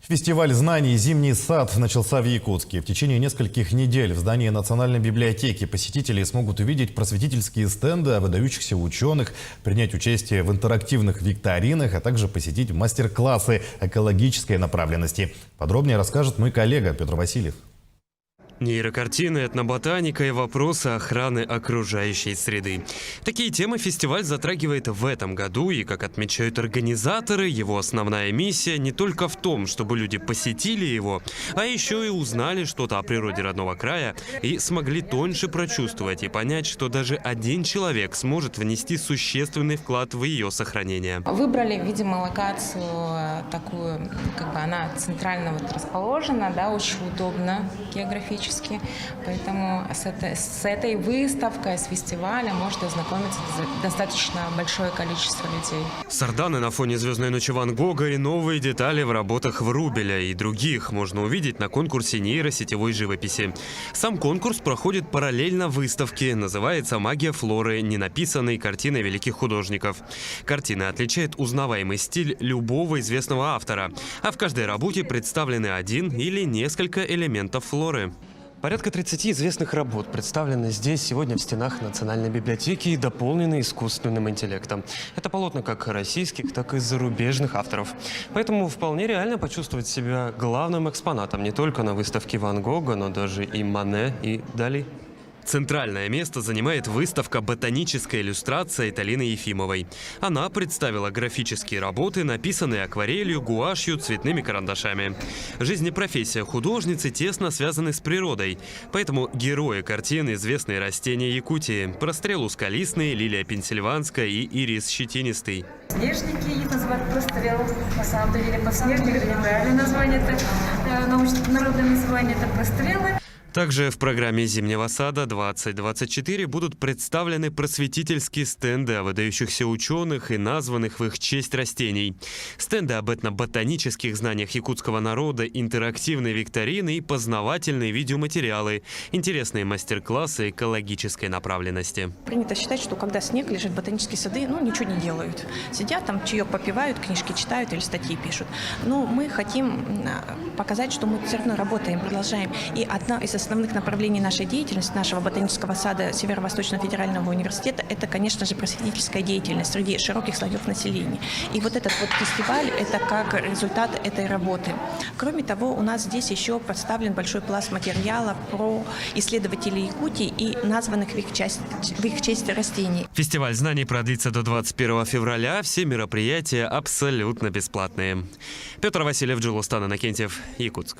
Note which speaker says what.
Speaker 1: Фестиваль знаний «Зимний сад» начался в Якутске. В течение нескольких недель в здании Национальной библиотеки посетители смогут увидеть просветительские стенды выдающихся ученых, принять участие в интерактивных викторинах, а также посетить мастер-классы экологической направленности. Подробнее расскажет мой коллега Петр Васильев.
Speaker 2: Нейрокартины, этноботаника и вопросы охраны окружающей среды. Такие темы фестиваль затрагивает в этом году, и, как отмечают организаторы, его основная миссия не только в том, чтобы люди посетили его, а еще и узнали что-то о природе родного края и смогли тоньше прочувствовать и понять, что даже один человек сможет внести существенный вклад в ее сохранение.
Speaker 3: Выбрали, видимо, локацию такую, она центрально расположена, очень удобно географически. Поэтому с этой выставкой, с фестивалем может ознакомиться достаточно большое количество людей.
Speaker 2: Сарданы на фоне «Звездной ночи» Ван Гога и новые детали в работах Врубеля и других можно увидеть на конкурсе нейросетевой живописи. Сам конкурс проходит параллельно выставке. Называется «Магия флоры», ненаписанной картиной великих художников. Картина отличает узнаваемый стиль любого известного автора. А в каждой работе представлены один или несколько элементов флоры. Порядка 30 известных работ представлены здесь сегодня в стенах Национальной библиотеки и дополнены искусственным интеллектом. Это полотна как российских, так и зарубежных авторов. Поэтому вполне реально почувствовать себя главным экспонатом не только на выставке Ван Гога, но даже и Мане, и Дали. Центральное место занимает выставка «Ботаническая иллюстрация» Талины Ефимовой. Она представила графические работы, написанные акварелью, гуашью, цветными карандашами. Жизнь и профессия художницы тесно связаны с природой. Поэтому герои картин – известные растения Якутии. Прострел ускалистный, лилия пенсильванская и ирис щетинистый.
Speaker 4: Снежники их называют прострел. На самом деле подснежник – это неправильное название, это народное название – это прострелы.
Speaker 2: Также в программе «Зимнего сада 2024» будут представлены просветительские стенды о выдающихся ученых и названных в их честь растений. Стенды об этноботанических знаниях якутского народа, интерактивные викторины и познавательные видеоматериалы, интересные мастер-классы экологической направленности.
Speaker 5: Принято считать, что когда снег лежит, ботанические сады ничего не делают. Сидят там, чаек попивают, книжки читают или статьи пишут. Но мы хотим показать, что мы все равно работаем, продолжаем. И одна из основных направлений нашей деятельности, нашего ботанического сада Северо-Восточного федерального университета, это, конечно же, просветительская деятельность среди широких слоев населения. И вот этот фестиваль – это как результат этой работы. Кроме того, у нас здесь еще представлен большой пласт материала про исследователей Якутии и названных в их честь растений.
Speaker 2: Фестиваль знаний продлится до 21 февраля. Все мероприятия абсолютно бесплатные. Петр Васильев, Джилустан Иннокентьев, Якутск.